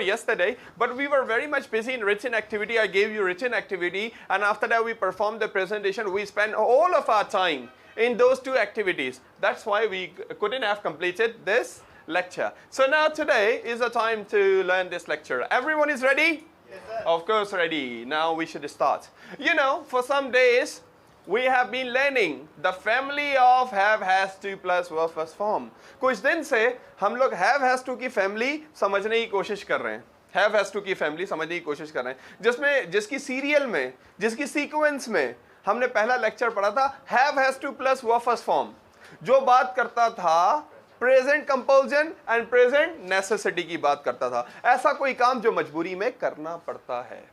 yesterday, but we were very much busy in written activity. I gave you written activity, and after that we performed the presentation. We spent all of our time in those two activities. That's why we couldn't have completed this lecture. So now today is the time to learn this lecture. Everyone is ready? Yes, sir. Of course ready. Now we should start. You know, for some days we have been learning the family of have, has to plus verb plus form. कुछ दिन से हम लोग have, has to की family समझने की कोशिश कर रहे हैं. Have, has to की family समझने की कोशिश कर रहे हैं, जिसमें जिसकी सीरियल में, जिसकी सीक्वेंस में हमने पहला लेक्चर पढ़ा था have, has to plus verb plus form, जो बात करता था present compulsion and present necessity की बात करता था. ऐसा कोई काम जो मजबूरी में करना पड़ता है.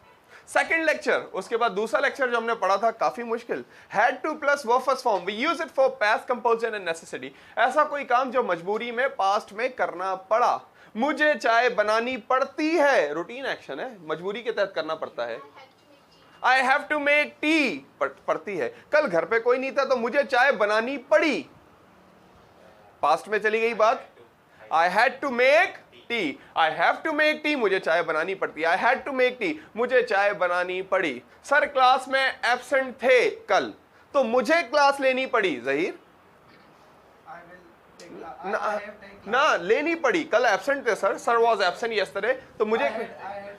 सेकंड लेक्चर, उसके बाद दूसरा लेक्चर जो हमने पढ़ा था काफी मुश्किल, had to plus verb first form, we use it for past compulsion and necessity. ऐसा कोई काम जो मजबूरी में पास्ट में करना पड़ा. मुझे चाय बनानी पड़ती है, रूटीन एक्शन है, मजबूरी के तहत करना पड़ता है. I have to make tea, पड़ती है. कल घर पे कोई नहीं था तो मुझे चाय बनानी पड़ी, पास्ट में चली गई बात. I had to make tea, I have to make tea, मुझे चाय बनानी पड़ती है. I had to make tea, मुझे चाय बनानी पड़ी. सर क्लास में एब्सेंट थे कल तो मुझे क्लास लेनी पड़ी. जहीर ना लेनी पड़ी, कल एब्सेंट थे sir, sir was absent yesterday तो मुझे,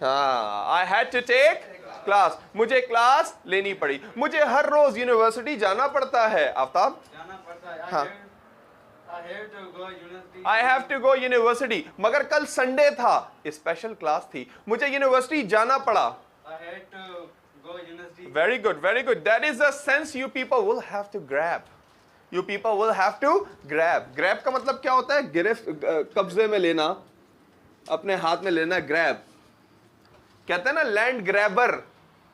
हाँ I had to take class, मुझे क्लास लेनी पड़ी. मुझे हर रोज यूनिवर्सिटी जाना पड़ता है. आफ्ताब जाना पड़ता है. हाँ, I have to go university. मगर कल संडे था, स्पेशल क्लास थी, मुझे यूनिवर्सिटी जाना पड़ा. I had to go university. Very good, very good. That is the sense you people will have to grab. You people will have to grab. Grab का मतलब क्या होता है? गिरफ्त, कब्जे में लेना, अपने हाथ में लेना. grab कहते हैं ना, लैंड ग्रैबर,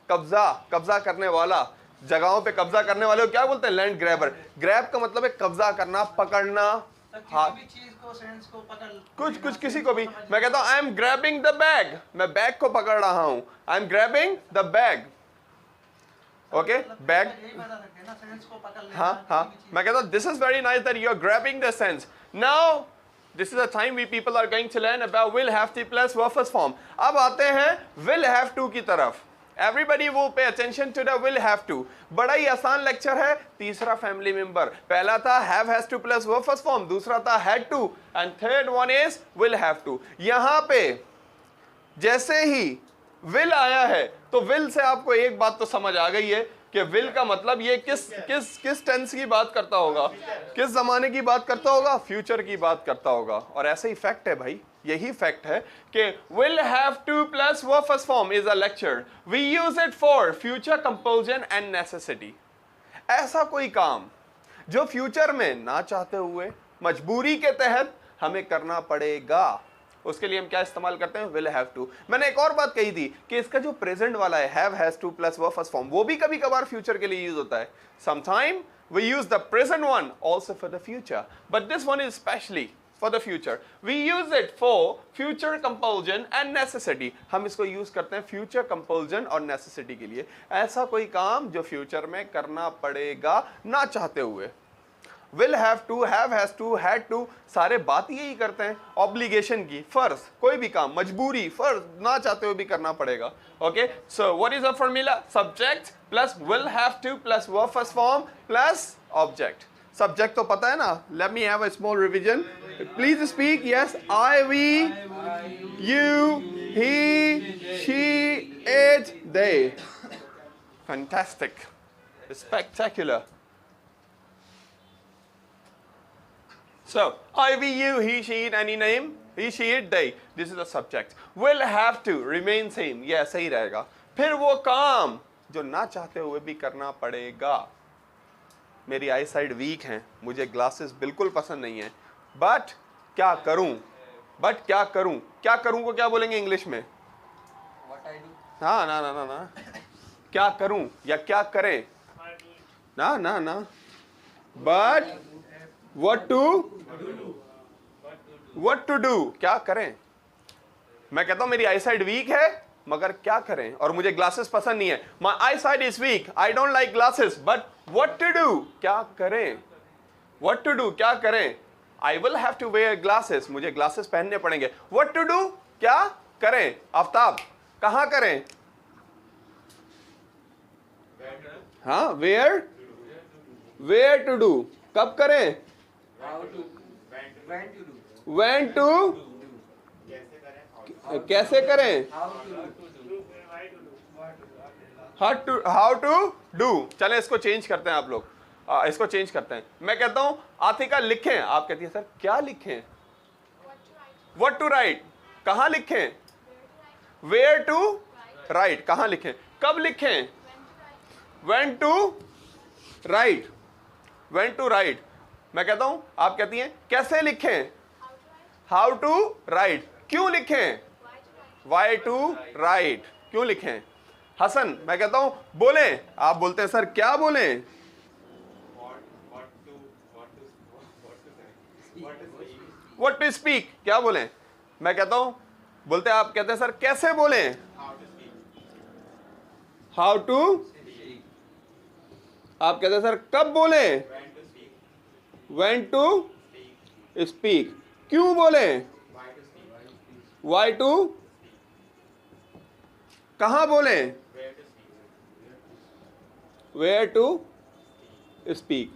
कब्जा करने वाला, जगहों पे कब्जा करने वाले को क्या बोलते हैं? Land grabber. ग्रैब का मतलब है कब्जा करना, पकड़ना. हाँ, किसी भी चीज को, सेंस को पकड़, कुछ किसी को भी. मैं कहता हूं I am grabbing the bag, मैं बैग को पकड़ रहा हूं. I am grabbing the bag. Okay, bag. हाँ, मैं कहता हूं this is very nice that you are grabbing the sense. Now this is the time we people are going to learn about will have to plus verb first form. अब आते हैं will have to की तरफ. Everybody will pay attention to the will have to. बड़ा ही आसान lecture है. तीसरा family member, पहला था have has to plus verb first form, दूसरा था had to, and third one is will have to. यहां पे जैसे ही will आया है तो will से आपको एक बात तो समझ आ गई है कि will का मतलब ये किस टेंस की बात करता होगा, किस जमाने की बात करता होगा, फ्यूचर की बात करता होगा. और ऐसे ही फैक्ट है भाई, यही फैक्ट है कि will have to plus verb first form is a lecture. We use it for future compulsion and necessity. ऐसा कोई काम जो फ्यूचर में ना चाहते हुए मजबूरी के तहत हमें करना पड़ेगा, उसके लिए हम क्या इस्तेमाल करते हैं? will have to. मैंने एक और बात कही थी कि इसका जो प्रेजेंट वाला है have, has to plus verb first form, वो भी कभी कभार फ्यूचर के लिए यूज होता है. Sometime we use the present one also for the future, but this one is specially for the future. We use it for future compulsion and necessity. हम इसको यूज करते हैं future compulsion और necessity के लिए. ऐसा कोई काम जो फ्यूचर में करना पड़ेगा ना चाहते हुए. will have to, have, has to, had to, सारे बात यही करते हैं. ऑब्लिगेशन की, फर्ज, कोई भी काम, मजबूरी, फर्ज, ना चाहते हुए भी करना पड़ेगा. Okay, so what is the formula? Subject plus will have to plus verb first form plus object. Subject तो पता है ना. Let me have a small revision. Please speak. Yes, I, we, you, he, she, it, they. Fantastic, spectacular. So, I, we, you, he, she, it, any name, he, she, it, they. This is the subject. Will have to remain same. Yeah, सही रहेगा. फिर वो काम जो ना चाहते हुए भी करना पड़ेगा. मेरी आई साइड वीक है, मुझे ग्लासेस बिल्कुल पसंद नहीं है, बट क्या करूं? क्या करूं को क्या बोलेंगे इंग्लिश में? What I do. हाँ, ना क्या करूं या क्या करें? ना बट what to do, क्या करें? मैं कहता हूं मेरी आई साइड वीक है मगर क्या करें, और मुझे ग्लासेस पसंद नहीं है. My eyesight is weak, I don't like glasses, but what to do, क्या करें? What to do, क्या करें? I will have to wear glasses, मुझे ग्लासेस पहनने पड़ेंगे. What to do, क्या करें? आफ्ताब, कहाँ करें? हाँ, वेयर टू डू, कब करें? when to, कैसे करें? how to do। चलें इसको चेंज करते हैं आप लोग, इसको चेंज करते हैं। मैं कहता हूं आतिका लिखें, आप कहती है सर क्या लिखें? what to write, कहाँ लिखें? where to write, कहाँ लिखें? कब लिखें? when to write, when to write। मैं कहता हूं, आप कहती हैं कैसे लिखें? how to write, क्यों लिखें? why to write, क्यों लिखें? हसन, मैं कहता हूं बोलें, आप बोलते हैं सर क्या बोलें? what to speak, क्या बोलें? मैं कहता हूं, बोलते हैं, आप कहते हैं सर कैसे बोलें? how to, आप कहते हैं सर कब बोलें? when to speak, क्यों बोलें? why to, कहाँ बोलें? where to speak।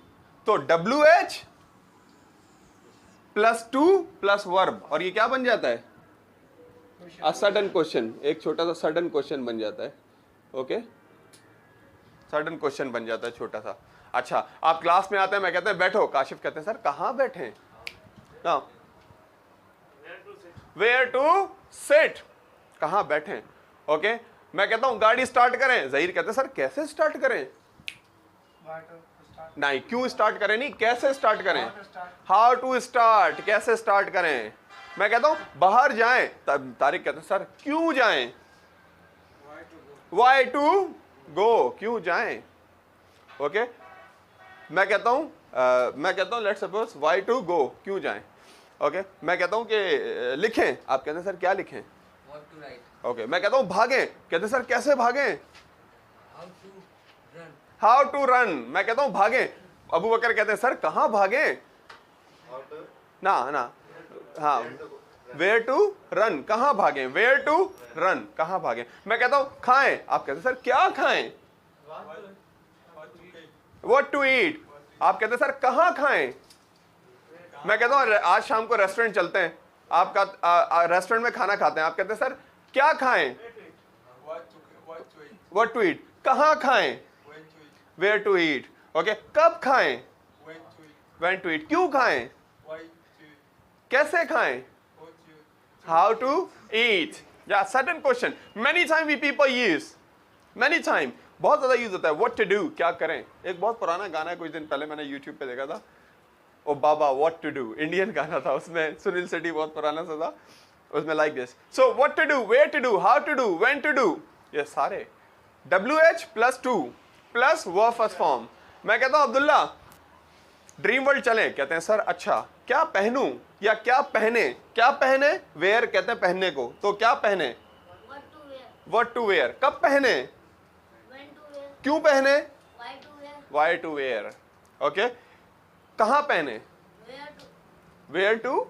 तो WH plus to plus verb, और ये क्या बन जाता है? अ सडन क्वेश्चन, एक छोटा सा सडन क्वेश्चन बन जाता है। ओके, सडन क्वेश्चन बन जाता है छोटा सा। अच्छा, आप क्लास में आते हैं, मैं कहते हैं बैठो, काशिफ कहते हैं सर कहाँ बैठे? ना, वेयर टू सिट, कहाँ बैठे? ओके, मैं कहता हूं गाड़ी स्टार्ट करें, जहीर कहते हैं सर कैसे स्टार्ट करें? नहीं, क्यों स्टार्ट करें नहीं, कैसे स्टार्ट करें? हाउ टू स्टार्ट, कैसे स्टार्ट करें? मैं कहता हूं बाहर जाएं, तब तारिक कहते हैं सर क्यों जाएं? वाई टू गो, क्यों जाएं? ओके, मैं कहता हूं let's suppose why to go, क्यों जाएं? ओके, मैं कहता हूं कि लिखें, आप कहते हैं सर क्या लिखें? ओके, मैं कहता हूं भागें, कहते हैं सर कैसे भागें? हाउ टू रन, मैं कहता हूं भागें, अबू बकर कहते हैं सर कहाँ भागें? ना, हाँ, वेयर टू रन, कहाँ भागें? वेयर टू रन, कहाँ भागें? मैं कहता हूं खाएं, आप कहते हैं सर क्या खाएं? व्हाट टू ईट, आप कहते हैं सर कहाँ खाएं? मैं कहता हूं आज शाम को रेस्टोरेंट चलते हैं, आपका रेस्टोरेंट में खाना खाते हैं, आप कहते हैं सर क्या खाएं? व्हाट टू ईट, कहाँ खाएं? Where to eat. ओके, कब खाएं? व्हेन टू ईट, क्यों खाएं? कैसे खाएं? How to eat. या sudden question, many time we people use, many time, बहुत ज्यादा यूज होता है। व्हाट टू डू, क्या करें? एक बहुत पुराना गाना है, कुछ दिन पहले मैंने यूट्यूब पे देखा था, ओ बाबा व्हाट टू डू, इंडियन गाना था, उसमें सुनील शेट्टी बहुत पुराना सा था, उसमें like this, so what to do, where to do, how to do, when to do, ये सारे WH plus to plus verb first form. मैं कहता हूं अब्दुल्ला ड्रीम वर्ल्ड चलें, कहते हैं सर अच्छा क्या पहनूं या क्या पहने? क्या पहने? वेयर कहते हैं पहनने को, तो क्या पहने? व्हाट टू वेयर, कब पहने? क्यों पहने? Y to where. ओके, कहाँ पहने? वेयर टू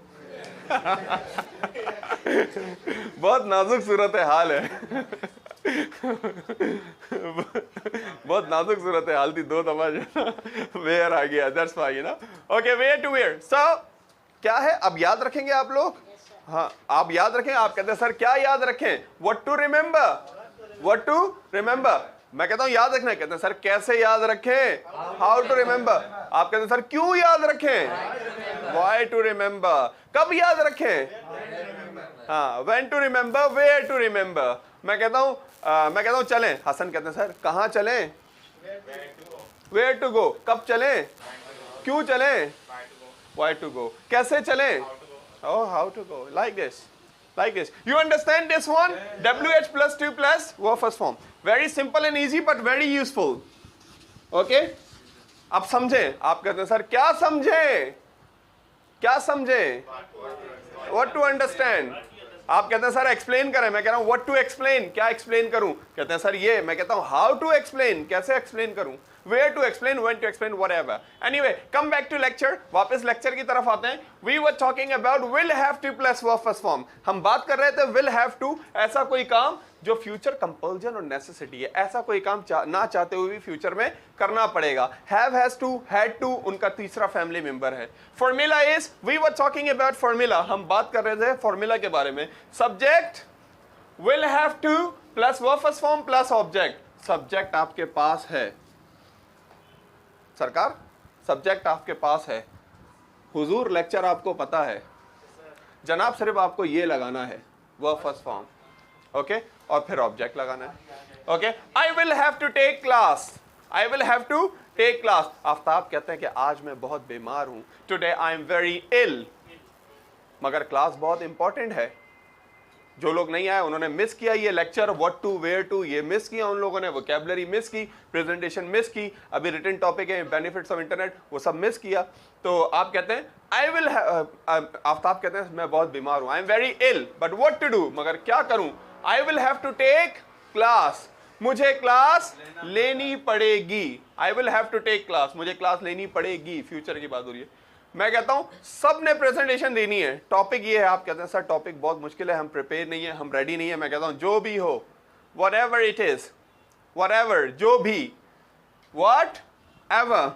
बहुत नाजुक सूरत हाल है बहुत नाजुक सूरत हाल थी, दो दफा जो वेयर आ गया, दैट्स व्हाई ना। ओके, वेयर टू वेयर, सो क्या है अब याद रखेंगे आप लोग? हाँ, आप याद रखें। आप कहते हैं सर क्या याद रखें? What to remember, what to remember. मैं कहता हूं याद रखना, कहते हैं सर कैसे याद रखें? How to remember. आप कहते हैं सर क्यों याद रखें? Why to remember. कब याद रखें? हाँ, when to remember, where to remember. मैं कहता हूं चलें, हसन कहते हैं सर कहाँ चलें? वेयर टू गो, कब चलें? क्यों चलें? Why to go. कैसे चलें? Oh, how to go, like this, like this. You understand this one? WH plus 2 plus verb first form. Very simple and easy but very useful. Okay? अब समझें। आप कहते हैं सर क्या समझें? क्या समझें? What to understand? आप कहते हैं सर एक्सप्लेन करें, मैं कह रहा हूं what to explain, क्या एक्सप्लेन करूं? कहते हैं सर ये, मैं कहता हूं how to explain, कैसे एक्सप्लेन करूं? where to explain, when to explain, whatever. Anyway, come back to lecture. वापस lecture की तरफ आते हैं. We were talking about will have to plus verb first form. हम बात कर रहे थे will have to, ऐसा कोई काम जो फ्यूचर कंपल्जन और नेसेसिटी है, ऐसा कोई काम ना चाहते हुए भी फ्यूचर में करना पड़ेगा. Have, has to, had to उनका तीसरा फैमिली मेंबर है. Formula is, we were talking about formula, हम बात कर रहे थे फॉर्मूला के बारे में. Subject will have to plus verb first form plus object. Subject आपके पास है सरकार, सब्जेक्ट आपके पास है. हुजूर लेक्चर आपको पता है जनाब, सिर्फ आपको ये लगाना है वर्ब फर्स्ट फॉर्म, ओके, और फिर ऑब्जेक्ट लगाना है. Okay, I will have to take class, I will have to take class. Aftab कहते हैं कि आज मैं बहुत बीमार हूं, today I am very ill. मगर क्लास बहुत इंपॉर्टेंट है. जो लोग नहीं आए उन्होंने मिस किया ये lecture, what to, where to, ये मिस किया उन लोगों ने, वोकैबुलरी मिस की, प्रेजेंटेशन मिस की, अभी रिटन टॉपिक है बेनिफिट्स ऑफ इंटरनेट, वो सब मिस किया. तो आप कहते हैं आई विल, आफ्ताब कहते हैं मैं बहुत बीमार हूं, I am very ill, but what to do, मगर क्या करूं. I will have to take class, मुझे क्लास लेनी पड़ेगी. I will have to take class, मुझे क्लास लेनी पड़ेगी. फ्यूचर की बात हो रही है. मैं कहता हूं सब ने प्रेजेंटेशन देनी है, टॉपिक ये है. आप कहते हैं सर टॉपिक बहुत मुश्किल है, हम प्रिपेयर नहीं है, हम रेडी नहीं है. मैं कहता हूं जो भी हो, what ever it is, what ever, जो भी, वट एवर,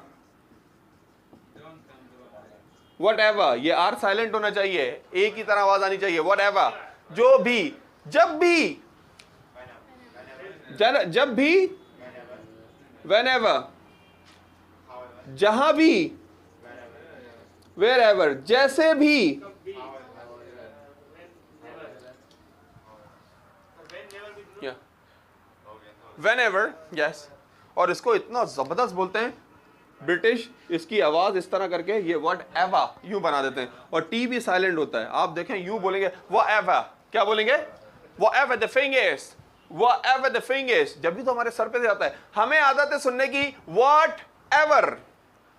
वट एवर, ये आर साइलेंट होना चाहिए, एक ही तरह आवाज आनी चाहिए. वट एवर, जो भी, जब भी, जब भी, whenever, जहां भी, wherever, जैसे भी, whenever, yes. और इसको इतना जबरदस्त बोलते हैं ब्रिटिश, इसकी आवाज इस तरह करके ये वर्ड एवर यूं बना देते हैं, और टी भी साइलेंट होता है. आप देखें यूं बोलेंगे वो एवर, क्या बोलेंगे, वो ever the thing is, whatever the thing is. जब भी तो हमारे सर पे से आता है, हमें आदत है सुनने की whatever,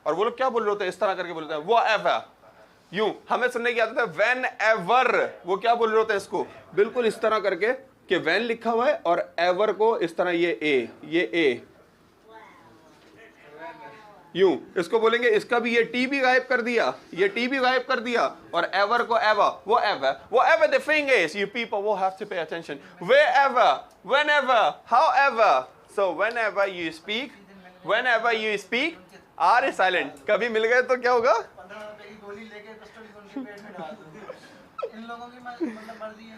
और वो लोग क्या बोल रहे होते हैं, इस तरह करके बोलते हैं whatever. यूं हमें सुनने की आदत है whenever, वो क्या बोल रहे होते हैं इसको बिल्कुल इस तरह करके कि when लिखा हुआ है और ever को इस तरह ये a यूं इसको बोलेंगे. इसका भी ये टी भी गायब कर दिया, ये टी भी गायब कर दिया, और एवर को एवर, वो ever the thing is. You people वो have to pay attention. wherever, whenever, however. so whenever you speak, R is silent. कभी मिल गए तो क्या होगा, 15 रुपए की गोली लेके पिस्टल उनके पेट में डाल दो. इन लोगों की मतलब मर्जी है.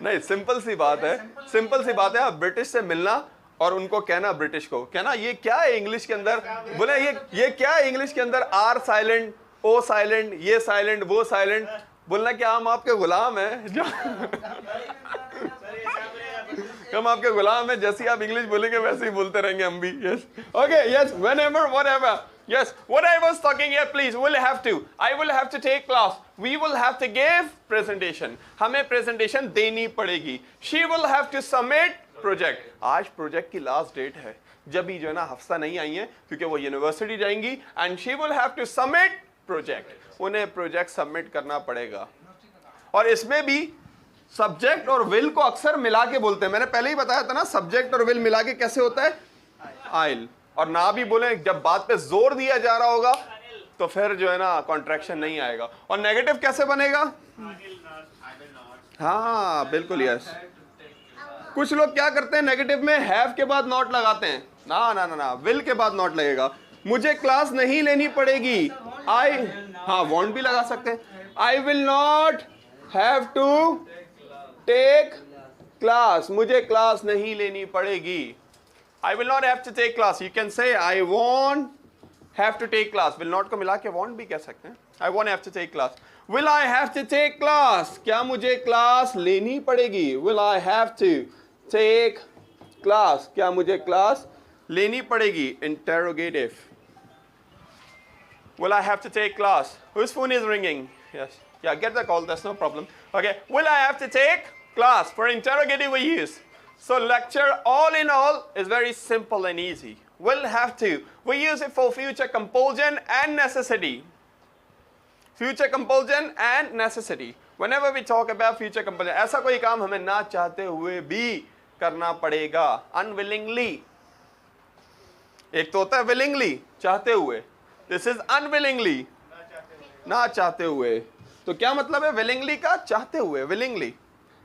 नहीं, सिंपल सी बात है, सिंपल सी बात है. आप ब्रिटिश से मिलना और उनको कहना, ब्रिटिश को कहना ये क्या है इंग्लिश के अंदर, बोले ये क्या है इंग्लिश के अंदर, आर साइलेंट, ओ साइलेंट, ये साइलेंट, वो साइलेंट. बोलना कि हम आपके गुलाम हैं, जो हम आपके गुलाम हैं, जैसे आप इंग्लिश बोलेंगे वैसे ही बोलते रहेंगे हम भी. Yes, okay, yes, whenever, whatever. Yes, what I was talking here, please, will have to. I will have to take class. We will have to give presentation. हमें presentation देनी पड़ेगी. She will have to submit project. आज project की last date है. जब भी जो है ना हफ्ता नहीं आई है क्योंकि वो यूनिवर्सिटी जाएंगी, and she will have to submit project. उन्हें प्रोजेक्ट सबमिट करना पड़ेगा. और इसमें भी सब्जेक्ट और विल को अक्सर मिला के बोलते हैं. मैंने पहले ही बताया था ना, सब्जेक्ट और विल मिला के कैसे होता है, आइल. और ना भी बोले, जब बात पे जोर दिया जा रहा होगा तो फिर जो है ना कॉन्ट्रैक्शन नहीं आएगा. और नेगेटिव कैसे बनेगा, हाँ बिल्कुल, यस. कुछ लोग क्या करते हैं नेगेटिव में हैव के बाद नॉट लगाते हैं. ना ना ना ना, विल के बाद नॉट लगेगा. मुझे क्लास नहीं लेनी पड़ेगी, आई, हाँ वॉन्ट भी लगा सकते हैं. I will not have to take class, मुझे क्लास नहीं लेनी पड़ेगी. I will not have to take class. You can say I won't have to take class. Will not को मिला के won't भी कह सकते हैं. I won't have to take class. Will I have to take class? क्या मुझे class लेनी पड़ेगी? Will I have to take class? क्या मुझे क्लास लेनी पड़ेगी? Interrogative. Will I have to take class? Whose phone is ringing? Yes. Yeah, get the call. That's no problem. Okay. Will I have to take class? For interrogative we use. So lecture, all in all, is very simple and easy. Will have to. We use it for future compulsion and necessity. Future compulsion and necessity. Whenever we talk about future compulsion, ऐसा कोई काम हमें ना चाहते हुए भी करना पड़ेगा. Unwillingly. एक तो होता है willingly, चाहते हुए. This is unwillingly, ना चाहते हुए. तो क्या मतलब है willingly का? चाहते हुए, willingly.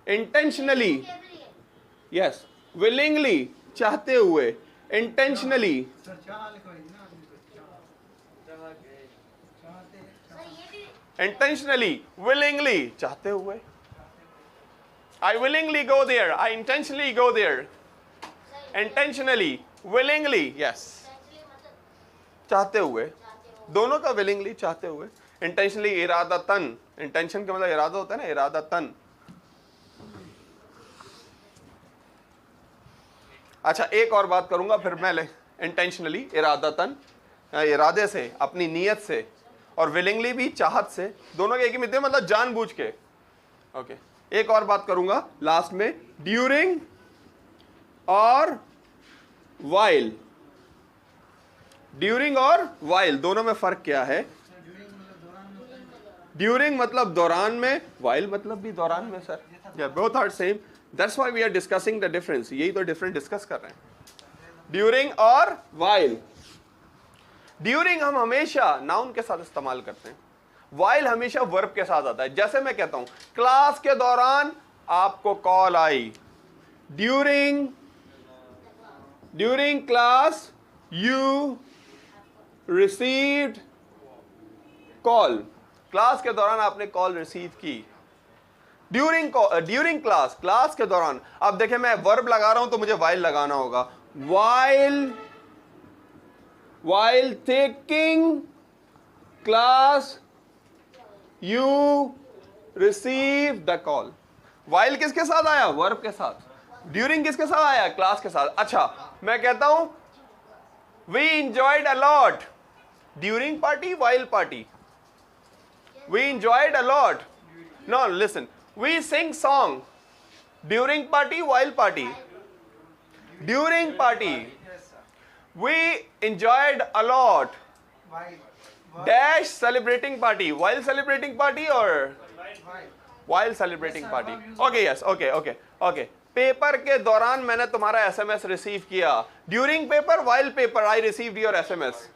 Intentionally, yes, willingly, चाहते हुए. Intentionally, सर चाह लिखवाई ना आदमी को, चाहते intentionally, willingly, चाहते हुए. I willingly go there. I intentionally go there. Intentionally, willingly, yes. चाहते हुए. दोनों का willingly, चाहते हुए. Intentionally, इरादतन. Intention का मतलब इरादा होता है ना, इरादतन. अच्छा, एक और बात करूंगा फिर मैं इंटेंशनली, इरादतन, इरादे से, अपनी नीयत से, और विलिंगली भी चाहत से. दोनों के एक ही मिलते मतलब जानबूझ के. ओके, एक और बात करूंगा लास्ट में. ड्यूरिंग और वाइल. ड्यूरिंग और वाइल दोनों में फर्क क्या है? ड्यूरिंग मतलब दौरान में, वाइल मतलब भी दौरान में सर. या both are same. That's why we are discussing the difference. यही तो डिफरेंट डिस्कस कर रहे हैं. ड्यूरिंग और वाइल. ड्यूरिंग हम हमेशा नाउन के साथ इस्तेमाल करते हैं. वाइल हमेशा वर्ब के साथ आता है. जैसे मैं कहता हूं क्लास के दौरान आपको call I. During class you received call. Class के दौरान आपने कॉल रिसीव की. ड्यूरिंग क्लास के दौरान. अब देखें मैं वर्ब लगा रहा हूं तो मुझे वाइल लगाना होगा. While taking class you receive the call. While किसके साथ आया? वर्ब के साथ. ड्यूरिंग किसके साथ आया? क्लास के साथ. अच्छा, मैं कहता हूं we enjoyed a lot during party, while party. We enjoyed a lot. No, listen. We sing song during party, while party. During party, we enjoyed a lot. Dash celebrating party. While celebrating party or while celebrating party? Okay, yes, okay. Paper के दौरान मैंने तुम्हारा SMS receive किया. During paper, while paper, I received your SMS.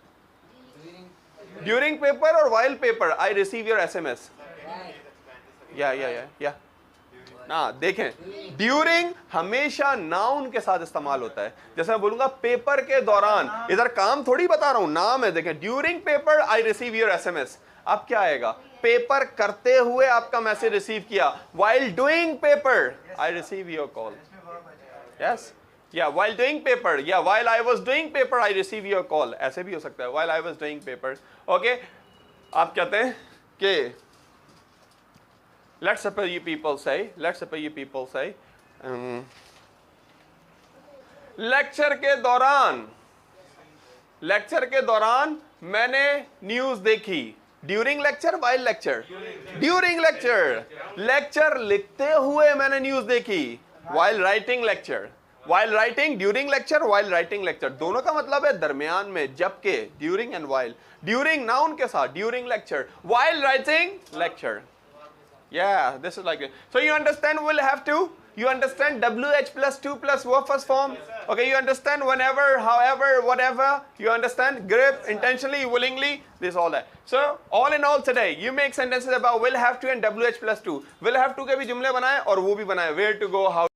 During paper or while paper, I receive your SMS. या ना देखें, during हमेशा noun के साथ इस्तेमाल होता है. जैसे मैं बोलूंगा पेपर के दौरान, इधर काम थोड़ी बता रहा हूं, नाम है. देखें, during paper I receive your SMS. अब क्या आएगा? पेपर करते हुए आपका मैसेज रिसीव किया. While doing paper I receive your call. Yes, या वाइल डूइंग पेपर, या while I was doing paper I receive your call. ऐसे भी हो सकता है, while I was doing paper. Okay, आप कहते हैं कि let's suppose you people say lecture के दौरान मैंने न्यूज देखी. During lecture, while lecture? During lecture लिखते हुए मैंने न्यूज देखी. While writing lecture. While writing, during lecture, while writing lecture. दोनों का मतलब है दरमियान में, जबकि during and while. During noun के साथ, during lecture. While writing lecture. Yeah, this is like it. So you understand we'll have to, you understand WH plus 2 plus verb first form. Okay, you understand whenever, however, whatever. You understand grip, intentionally, willingly, this all that. So all in all today, you make sentences about will have to and WH plus 2. Will have to के भी जुमले बनाए और वो भी बनाए. Where to go, how